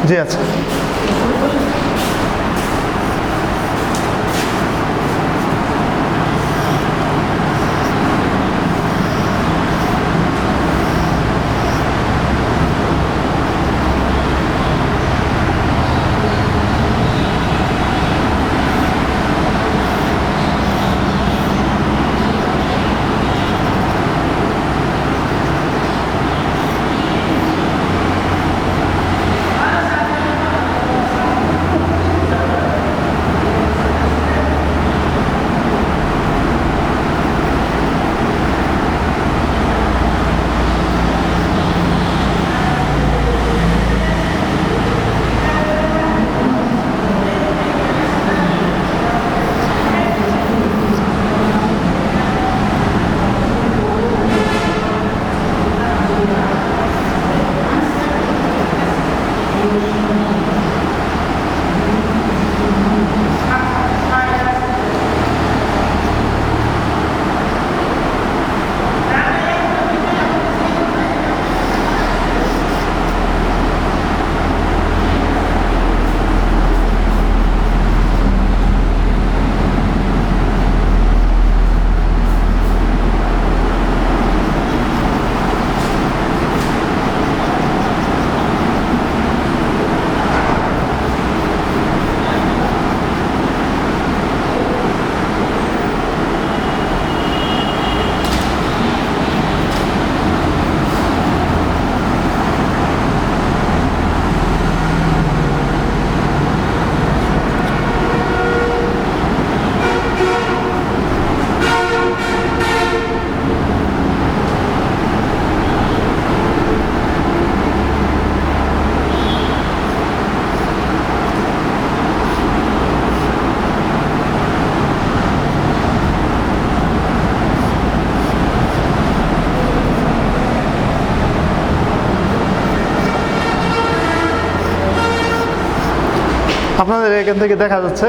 জি আচ্ছা। আপনাদের এখান থেকে দেখা যাচ্ছে?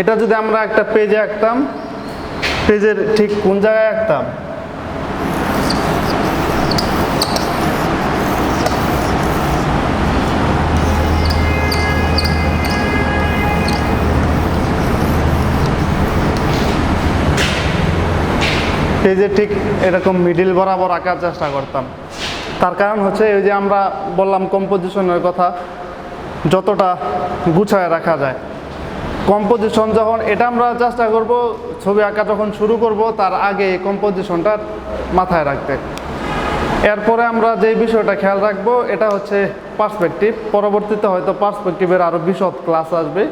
এটা যদি আমরা একটা পেজে আঁকতাম, পেজের ঠিক কোন জায়গায় আঁকতাম? পেজে ঠিক এরকম মিডিল বরাবর আঁকার চেষ্টা করতাম। তার কারণ হচ্ছে ওই যে আমরা বললাম কম্পোজিশনের কথা, যতটা গুছায় রাখা যায়। কম্পোজিশন যখন এটা আমরা চেষ্টা করব ছবি আঁকা যখন শুরু করব তার আগে কম্পোজিশনটা মাথায় রাখতে। এরপরে আমরা যে বিষয়টা খেয়াল রাখবো এটা হচ্ছে পার্সপেক্টিভ। পরবর্তীতে হয়তো পার্সপেক্টিভের আরও বিশদ ক্লাস আসবে।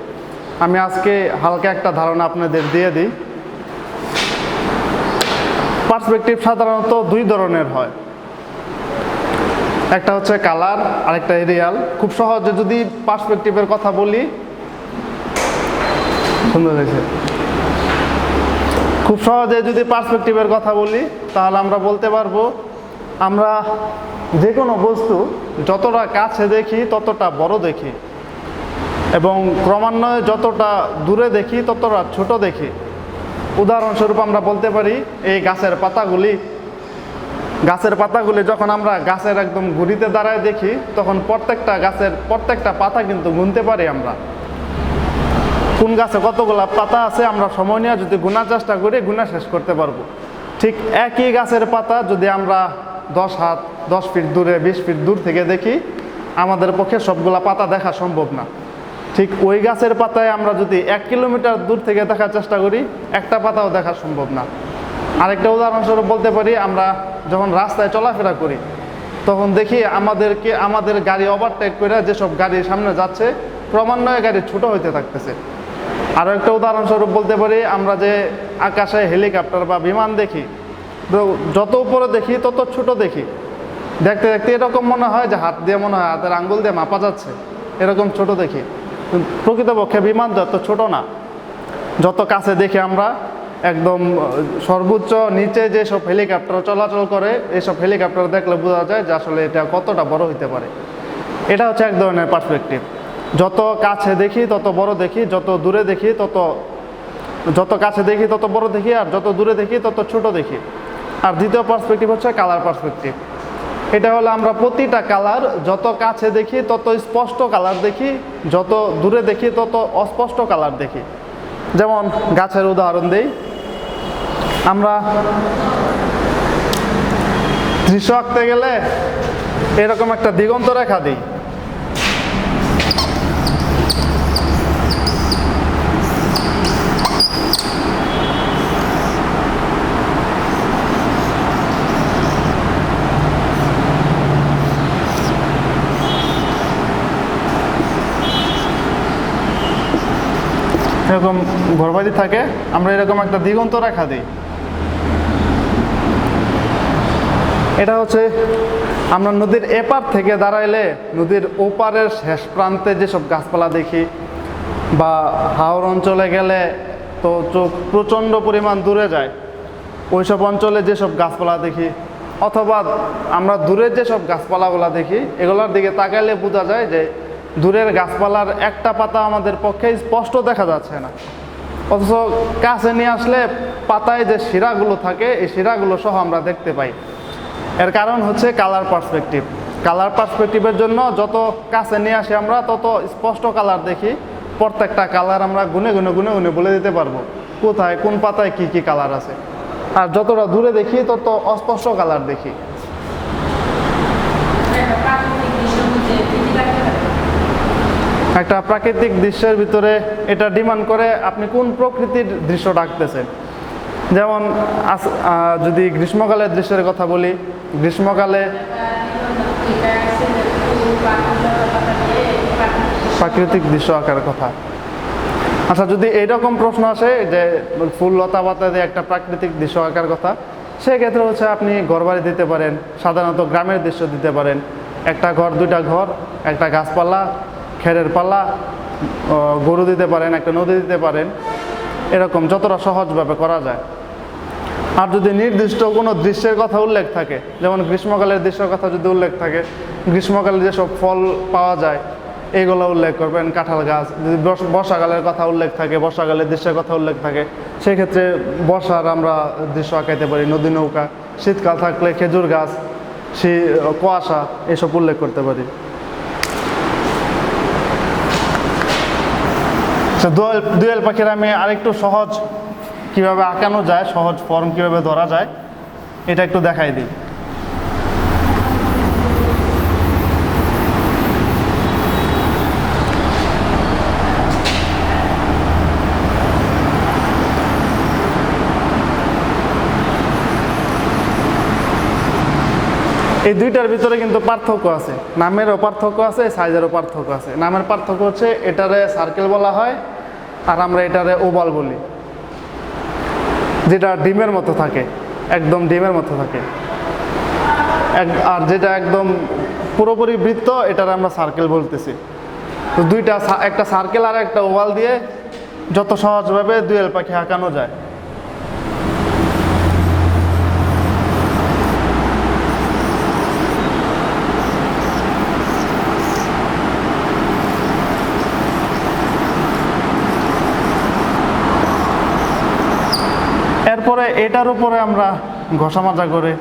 আমি আজকে হালকা একটা ধারণা আপনাদের দিয়ে দিই। পার্সপেক্টিভ সাধারণত দুই ধরনের হয়, একটা হচ্ছে কালার, আরেকটা এরিয়াল। খুব সহজে যদি পার্সপেক্টিভের কথা বলি, সুন্দর হয়েছে। খুব সহজে যদি পার্সপেক্টিভের কথা বলি তাহলে আমরা বলতে পারবো আমরা যে কোনো বস্তু যতটা কাছে দেখি ততটা বড় দেখি। এবং ক্রমান্বয়ে যতটা দূরে দেখি ততটা ছোট দেখি। উদাহরণস্বরূপ আমরা বলতে পারি এই গাছের পাতাগুলি যখন আমরা গাছের একদম গুড়িতে দাঁড়ায় দেখি, তখন প্রত্যেকটা গাছের প্রত্যেকটা পাতা কিন্তু গুনতে পারি আমরা। কোন গাছে কতগুলা পাতা আছে আমরা সময় নিয়ে যদি গুনার চেষ্টা করি, গুনা শেষ করতে পারবো। ঠিক একই গাছের পাতা যদি আমরা 10 হাত 10 ফিট দূরে 20 ফিট দূর থেকে দেখি, আমাদের পক্ষে সবগুলা পাতা দেখা সম্ভব না। ঠিক ওই গাছের পাতায় আমরা যদি 1 কিলোমিটার দূর থেকে দেখার চেষ্টা করি, একটা পাতাও দেখা সম্ভব না। আরেকটা উদাহরণস্বরূপ বলতে পারি, আমরা যখন রাস্তায় চলাফেরা করি তখন দেখি আমাদের গাড়ি ওভারটেক করে যেসব গাড়ির সামনে যাচ্ছে, ক্রমান্বয়ে গাড়ি ছোট হইতে থাকতেছে। আরও একটা উদাহরণস্বরূপ বলতে পারি, আমরা যে আকাশে হেলিকপ্টার বা বিমান দেখি, তো যত উপরে দেখি তত ছোট দেখি। দেখতে দেখতে এরকম মনে হয় যে হাত দিয়ে মনে হয় হাতের আঙ্গুল দিয়ে মাপা যাচ্ছে, এরকম ছোট দেখি। প্রকৃতপক্ষে বিমান যত ছোট না, যত কাছে দেখি আমরা একদম সর্বোচ্চ নিচে যেসব হেলিকপ্টার চলাচল করে, এইসব হেলিকপ্টার দেখলে বোঝা যায় যে আসলে এটা কতটা বড় হতে পারে। এটা হচ্ছে এক ধরনের পার্সপেক্টিভ। যত কাছে দেখি তত বড় দেখি, যত দূরে দেখি যত কাছে দেখি তত বড় দেখি, আর যত দূরে দেখি তত ছোট দেখি। আর দ্বিতীয় পার্সপেক্টিভ হচ্ছে কালার পার্সপেক্টিভ। এটা হলো আমরা প্রতিটা কালার যত কাছে দেখি তত স্পষ্ট কালার দেখি, যত দূরে দেখি তত অস্পষ্ট কালার দেখি। যেমন গাছের উদাহরণ দেই, আমরা দৃশ্য আঁকতে গেলে এরকম একটা দিগন্ত রেখা দিই। এরকম ঘরবাড়ি থাকে, আমরা এরকম একটা দিগন্ত রেখা দিই। এটা হচ্ছে আমরা নদীর এপার থেকে দাঁড়াইলে নদীর ওপারের শেষ প্রান্তে যেসব গাছপালা দেখি, বা হাওর অঞ্চলে গেলে তো চোখ প্রচণ্ড পরিমাণ দূরে যায়, ওইসব অঞ্চলে যেসব গাছপালা দেখি, অথবা আমরা দূরের যেসব গাছপালাগুলো দেখি, এগুলোর দিকে তাকাইলে বোঝা যায় যে দূরের গাছপালার একটা পাতা আমাদের পক্ষে স্পষ্ট দেখা যাচ্ছে না, অথচ কাছে নিয়ে আসলে পাতায় যে শিরাগুলো থাকে এই শিরাগুলো সহ আমরা দেখতে পাই। এর কারণ হচ্ছে কালার পার্সপেক্টিভ। কালার পার্সপেক্টিভের জন্য যত কাছে নিয়ে আসি আমরা তত স্পষ্ট কালার দেখি। প্রত্যেকটা কালার আমরা গুনে গুনে গুনে গুনে বলে দিতে পারবো কোথায় কোন পাতায় কি কি কালার আছে। আর যতটা দূরে দেখি তত অস্পষ্ট কালার দেখি। একটা প্রাকৃতিক দৃশ্যের ভিতরে এটা ডিমান্ড করে আপনি কোন প্রকৃতির দৃশ্য ডাকতেছেন। যেমন যদি গ্রীষ্মকালের দৃশ্যের কথা বলি, গ্রীষ্মকালে প্রাকৃতিক দৃশ্য আঁকার কথা। আচ্ছা, যদি এইরকম প্রশ্ন আসে যে ফুল লতা পাতা দিয়ে একটা প্রাকৃতিক দৃশ্য আঁকার কথা, সেক্ষেত্রে হচ্ছে আপনি ঘরবাড়ি দিতে পারেন, সাধারণত গ্রামের দৃশ্য দিতে পারেন। একটা ঘর, দুইটা ঘর, একটা গাছপালা, খেরের পালা, গরু দিতে পারেন, একটা নদী দিতে পারেন, এরকম যতটা সহজভাবে করা যায়। আর যদি নির্দিষ্ট কোনো দৃশ্যের কথা উল্লেখ থাকে, যেমন গ্রীষ্মকালের দৃশ্যের কথা যদি উল্লেখ থাকে, গ্রীষ্মকালে যেসব ফল পাওয়া যায় এইগুলো উল্লেখ করবেন, কাঁঠাল গাছ। যদি বর্ষাকালের কথা উল্লেখ থাকে, বর্ষাকালের দৃশ্যের কথা উল্লেখ থাকে, সেক্ষেত্রে বর্ষার আমরা দৃশ্য আঁকাইতে পারি, নদী নৌকা। শীতকাল থাকলে খেজুর গাছ, কুয়াশা, এসব উল্লেখ করতে পারি। দোয়েল পাখির আমি আরেকটু সহজ কিভাবে আঁকানো যায়, সহজ ফর্ম কিভাবে ধরা যায়, এটা একটু দেখাই দিই। এই দুইটার ভিতরে কিন্তু পার্থক্য আছে, নামেরও পার্থক্য আছে, সাইজেরও পার্থক্য আছে। নামের পার্থক্য হচ্ছে এটারে সার্কেল বলা হয় আর আমরা এটারে ওভাল বলি, যেটা ডিমের মতো থাকে, একদম ডিমের মতো থাকে। আর যেটা একদম পুরোপুরি বৃত্ত, এটারে আমরা সার্কেল বলতেছি। তো দুইটা, একটা সার্কেল আর একটা ওভাল দিয়ে যত সহজভাবে দোয়েল পাখি আঁকানো যায়। এরপরে এটার উপরে আমরা ঘষা মাজা করে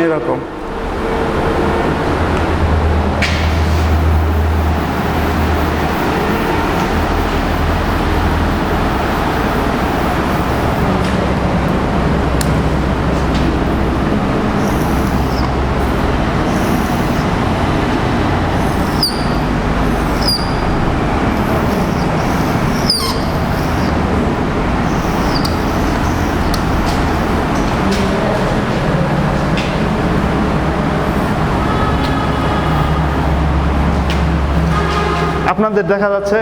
এরকম। আপনাদের দেখা যাচ্ছে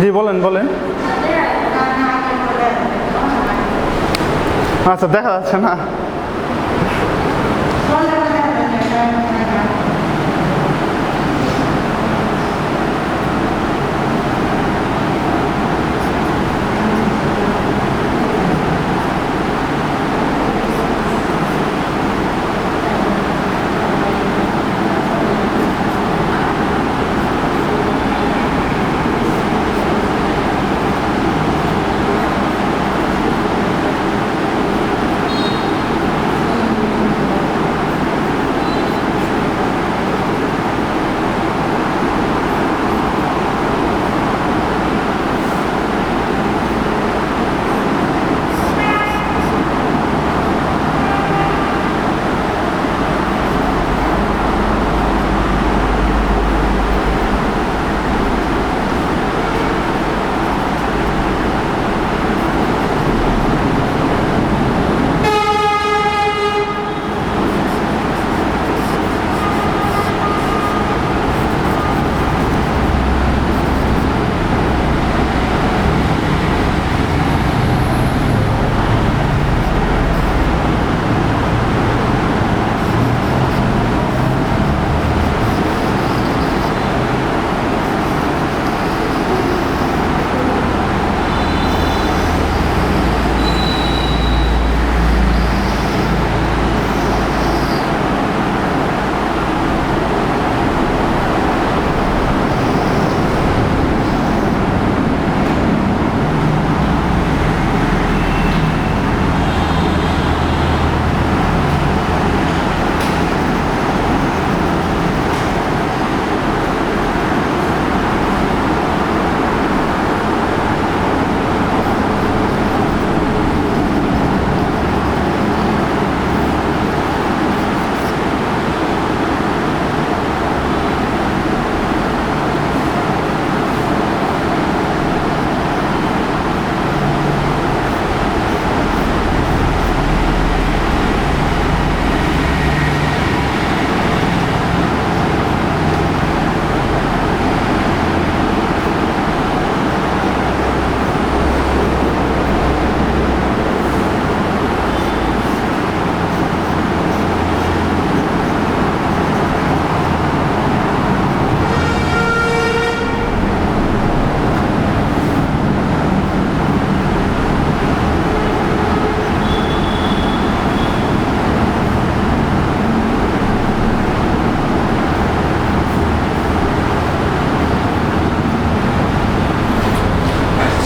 জি বলেন বলেন। আচ্ছা দেখা যাচ্ছে না।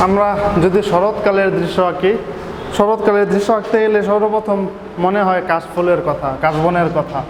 আমরা যদি শরৎকালের দৃশ্য আঁকি, শরৎকালের দৃশ্য আঁকতে গেলে সর্বপ্রথম মনে হয় কাশফুলের কথা, কাশবনের কথা।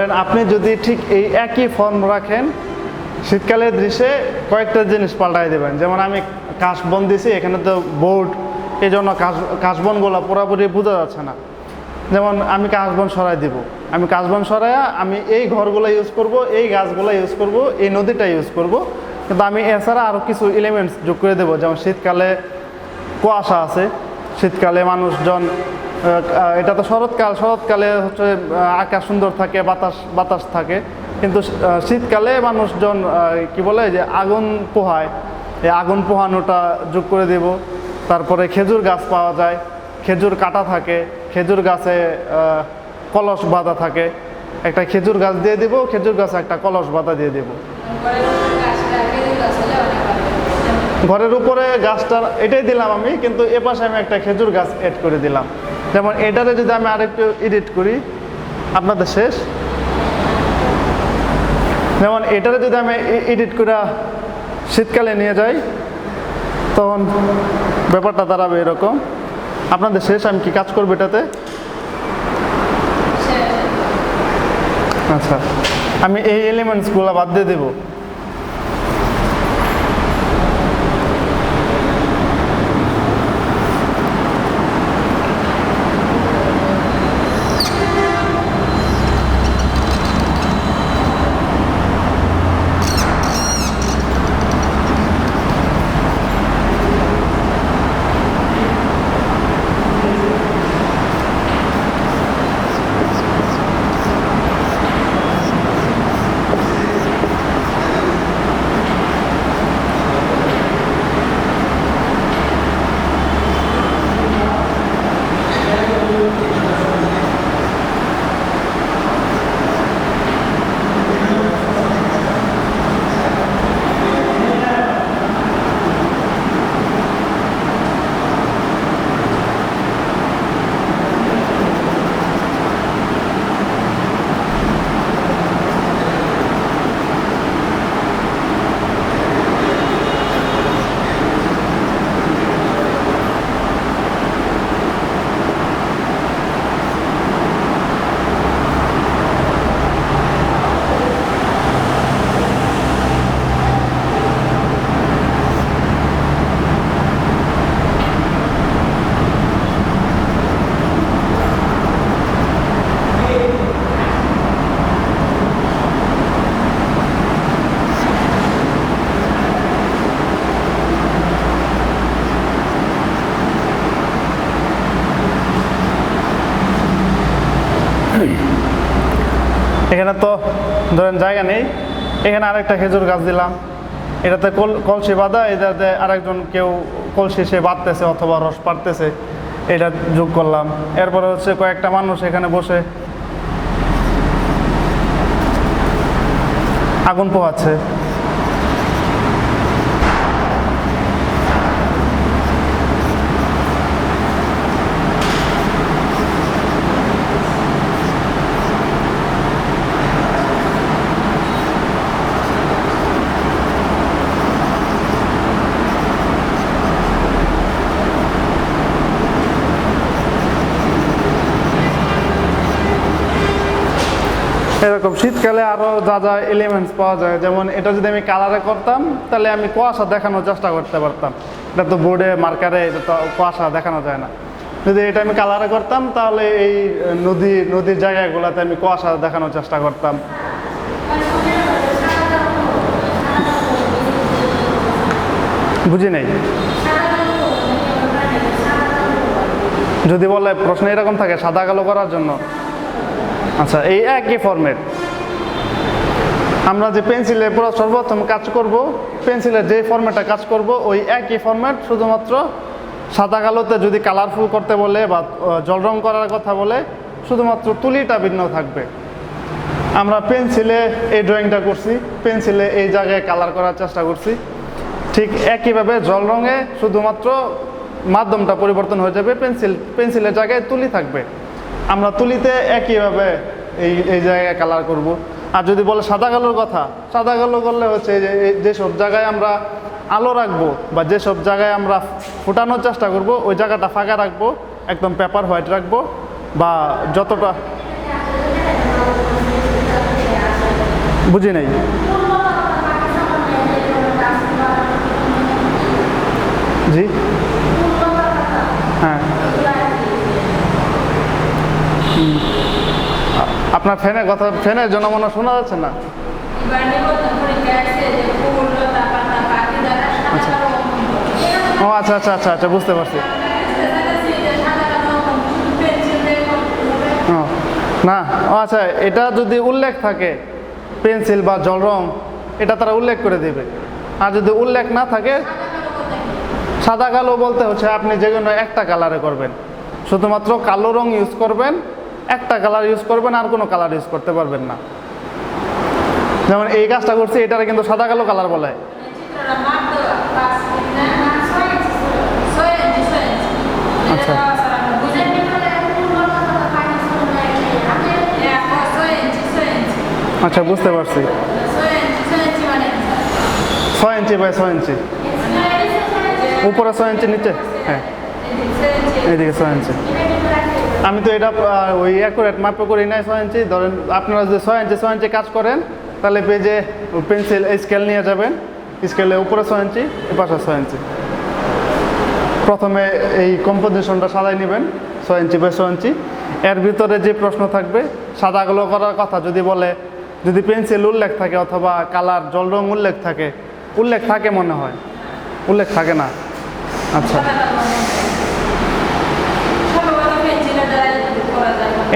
ধরেন আপনি যদি ঠিক এই একই ফর্ম রাখেন, শীতকালের দৃশ্যে কয়েকটা জিনিস পাল্টাই দেবেন। যেমন আমি কাশবন দিছি, এখানে তো বোর্ড, এই জন্য কাশবনগুলো পুরোপুরি বোঝা যাচ্ছে না। যেমন আমি কাশবন সরাই দিব, আমি কাশবন সরাইয়া আমি এই ঘরগুলো ইউজ করব, এই গাছগুলো ইউজ করব, এই নদীটা ইউজ করব, কিন্তু আমি এছাড়া আরও কিছু এলিমেন্টস যোগ করে দেবো। যেমন শীতকালে কুয়াশা আছে, শীতকালে মানুষজন, এটা তো শরৎকালে হচ্ছে আকাশ সুন্দর থাকে, বাতাস থাকে, কিন্তু শীতকালে মানুষজন কি বলে যে আগুন পোহায়, এই আগুন পোহানোটা যোগ করে দেব। তারপরে খেজুর গাছ পাওয়া যায়, খেজুর কাটা থাকে, খেজুর গাছে কলস বাঁধা থাকে, একটা খেজুর গাছ দিয়ে দেব, খেজুর গাছে একটা কলস বাঁধা দিয়ে দেব। ঘরের উপরে গাছটা এটাই দিলাম আমি, কিন্তু এপাশে আমি একটা খেজুর গাছ এড করে দিলাম। যেমন এটারে যদি আমি আরেকটু এডিট করি, আপনাদের শেষ, যেমন এটারে যদি আমি এডিট করে শীতকালে নিয়ে যাই, তখন ব্যাপারটা দাঁড়াবে এরকম। আপনাদের শেষ, আমি কি কাজ করবো এটাতে? আচ্ছা, আমি এই এলিমেন্টসগুলো বাদ দিয়ে দেবো। এখানে তো ধরেন জায়গা নেই, এখানে আরেকটা খেজুর গাছ দিলাম, এটাতে কলসি বাঁধা, এটাতে আরেকজন কেউ কলসি সে বাঁধতেছে অথবা রস পাড়তেছে, এটা যোগ করলাম। এরপরে হচ্ছে কয়েকটা মানুষ এখানে বসে আগুন পোহাচ্ছে। এরকম শীতকালে আরও যা যা এলিমেন্টস পাওয়া যায়, যেমন এটা যদি আমি কালারে করতাম তাহলে আমি কুয়াশা দেখানোর চেষ্টা করতে পারতাম। এটা তো বোর্ডে মার্কারে এটা তো কুয়াশা দেখানো যায় না। যদি এটা আমি কালারে করতাম তাহলে এই নদীর জায়গাগুলোতে আমি কুয়াশা দেখানোর চেষ্টা করতাম। বুঝি নাই, যদি বলে প্রশ্ন এরকম থাকে সাদা কালো করার জন্য। আচ্ছা, এই একই ফরম্যাট আমরা যে পেন্সিলে পুরো সর্বপ্রথম কাজ করব, পেন্সিলের যে ফরম্যাটে কাজ করব ওই একই ফরম্যাট, শুধুমাত্র সাদা কালোতে যদি কালারফুল করতে বলে বা জল রং করার কথা বলে শুধুমাত্র তুলিটা ভিন্ন থাকবে। আমরা পেন্সিলে এই ড্রয়িংটা করছি, পেন্সিলে এই জায়গায় কালার করার চেষ্টা করছি, ঠিক একইভাবে জল রঙে শুধুমাত্র মাধ্যমটা পরিবর্তন হয়ে যাবে, পেন্সিলের জায়গায় তুলি থাকবে। আমরা তুলিতে একইভাবে এই জায়গায় কালার করব। আর যদি বলে সাদা কালোর কথা, সাদা কালো করলে হচ্ছে যেসব জায়গায় আমরা আলো রাখবো বা যেসব জায়গায় আমরা ফোটানোর চেষ্টা করব ওই জায়গাটা ফাঁকা রাখবো, একদম পেপার হোয়াইট রাখবো, বা যতটা বুঝি নাই। জি হ্যাঁ। আপনার ফ্যানের কথা, ফ্যানের জন্য মনে হয় শোনা যাচ্ছে না। আচ্ছা ও আচ্ছা আচ্ছা আচ্ছা আচ্ছা বুঝতে পারছি। ও না, ও আচ্ছা, এটা যদি উল্লেখ থাকে পেন্সিল বা জল রং, এটা তারা উল্লেখ করে দেবে। আর যদি উল্লেখ না থাকে, সাদা কালো বলতে হচ্ছে আপনি যে কোনো একটা কালারে করবেন, শুধুমাত্র কালো রং ইউজ করবেন, একটা কালার ইউজ করবেন, আর কোনো কালার ইউজ করতে পারবেন না। যেমন এই কাজটা করছি, এটারে কিন্তু সাদা কালো কালার বলে। আচ্ছা আচ্ছা বুঝতে পারছি। 6 ইঞ্চি বাই 6 ইঞ্চি, উপরে 6 ইঞ্চি, নিচে হ্যাঁ এইদিকে 6 ইঞ্চি। আমি তো এটা ওই অ্যাকুরেট মাপে করি নাই 6 ইঞ্চি। ধরেন আপনারা যদি 6 ইঞ্চি 6 ইঞ্চি কাজ করেন, তাহলে পেজে পেন্সিল স্কেল নিয়ে যাবেন, স্কেলে উপরে 6 ইঞ্চি, এপাশে 6 ইঞ্চি। প্রথমে এই কম্পোজিশনটা সাজাই নেবেন 6 ইঞ্চি বাই 6 ইঞ্চি। এর ভিতরে যে প্রশ্ন থাকবে, সাদাগুলো করার কথা যদি বলে, যদি পেন্সিল উল্লেখ থাকে অথবা কালার জল রং উল্লেখ থাকে, উল্লেখ থাকে মনে হয়, উল্লেখ থাকে না। আচ্ছা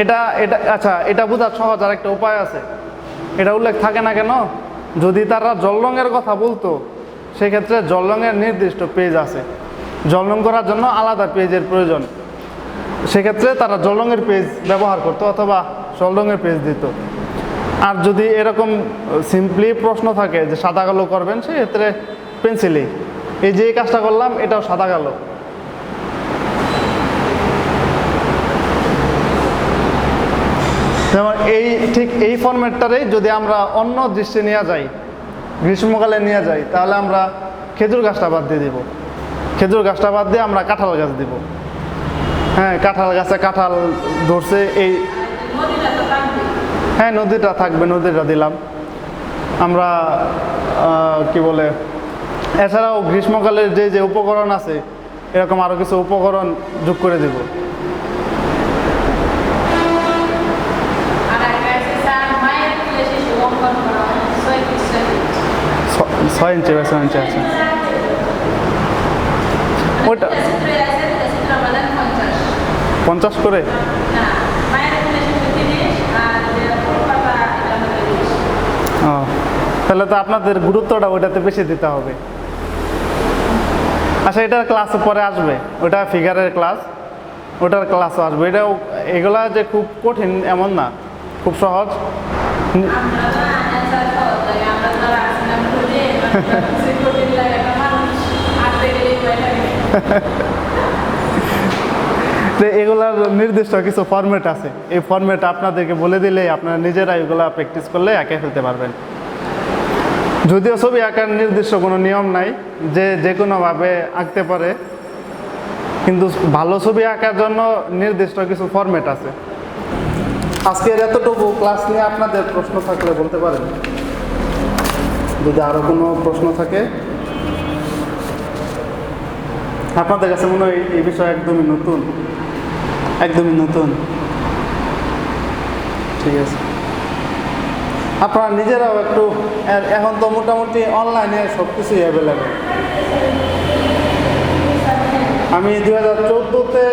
এটা এটা আচ্ছা, এটা বোঝার সহজ আর একটা উপায় আছে। এটা উল্লেখ থাকে না কেন, যদি তারা জল রঙের কথা বলতো, সেক্ষেত্রে জল রঙের নির্দিষ্ট পেজ আছে, জল রং করার জন্য আলাদা পেজের প্রয়োজন, সেক্ষেত্রে তারা জল রঙের পেজ ব্যবহার করতো অথবা জল রঙের পেজ দিত। আর যদি এরকম সিম্পলি প্রশ্ন থাকে যে সাদা কালো করবেন, সেক্ষেত্রে পেন্সিলই। এই যে কাজটা করলাম, এটাও সাদা কালো। যেমন এই ঠিক এই ফরম্যাটটারেই যদি আমরা অন্য দৃশ্যে নিয়ে যাই, গ্রীষ্মকালে নিয়ে যাই, তাহলে আমরা খেজুর গাছটা বাদ দিয়ে দিব। খেজুর গাছটা বাদ দিয়ে আমরা কাঁঠাল গাছ দিব। হ্যাঁ, কাঁঠাল গাছে কাঁঠাল ধরছে, এই হ্যাঁ নদীটা থাকবে, নদীটা দিলাম আমরা। কি বলে, এছাড়াও গ্রীষ্মকালের যে যে উপকরণ আছে, এরকম আরও কিছু উপকরণ যোগ করে দেব। 6 ইঞ্চি বা 6 ইঞ্চি আছে ওটা 50 করে। ও তাহলে তো আপনাদের গুরুত্বটা ওইটাতে বেশি দিতে হবে। আচ্ছা, এটার ক্লাস পরে আসবে, ওটা ফিগারের ক্লাস, ওটার ক্লাসও আসবে। এটাও এগুলা যে খুব কঠিন এমন না, খুব সহজ। এগুলার নির্দিষ্ট কিছু ফরম্যাট আছে, এই ফরম্যাট আপনাদেরকে বলে দিলেই আপনারা নিজেরা এগুলা প্র্যাকটিস করলে এঁকে ফেলতে পারবেন। যদিও ছবি আঁকার নির্দিষ্ট কোনো নিয়ম নাই যে যে কোনোভাবে আঁকতে পারে, কিন্তু ভালো ছবি আঁকার জন্য নির্দিষ্ট কিছু ফরম্যাট আছে। আজকের এতটুকু ক্লাস নিয়ে আপনাদের প্রশ্ন থাকলে বলতে পারেন, যদি আরও কোনো প্রশ্ন থাকে। আপনাদের কাছে মনে হয় এই বিষয় একদমই নতুন, একদমই নতুন। ঠিক আছে, আপনারা নিজেরাও একটু, এখন তো মোটামুটি অনলাইনে সব কিছুই অ্যাভেলেবেল। আমি 2014-তে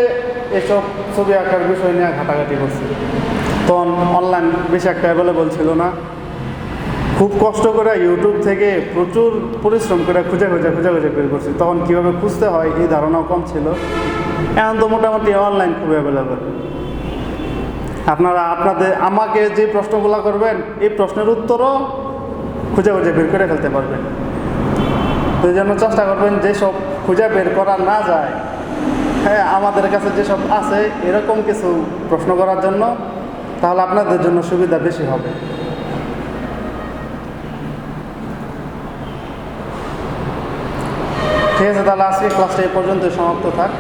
এসব ছবি আঁকার বিষয় নিয়ে ঘাটাঘাটি করছি, তখন অনলাইন বেশি একটা অ্যাভেলেবল ছিল না। খুব কষ্ট করে ইউটিউব থেকে প্রচুর পরিশ্রম করে খুঁজে বের করছি। তখন কীভাবে খুঁজতে হয় এই ধারণাও কম ছিল। এখন তো মোটামুটি অনলাইন খুব অ্যাভেলেবেল। আপনারা আমাকে যে প্রশ্নগুলো করবেন, এই প্রশ্নের উত্তরও খুঁজে বের করে ফেলতে পারবেন। তো এই জন্য চেষ্টা করবেন যেসব খুঁজে বের করা না যায়, হ্যাঁ আমাদের কাছে যেসব আছে এরকম কিছু প্রশ্ন করার জন্য, তাহলে আপনাদের জন্য সুবিধা বেশি হবে। ঠিক আছে, তাহলে আজকে ক্লাসটা এই পর্যন্ত সমাপ্ত থাক।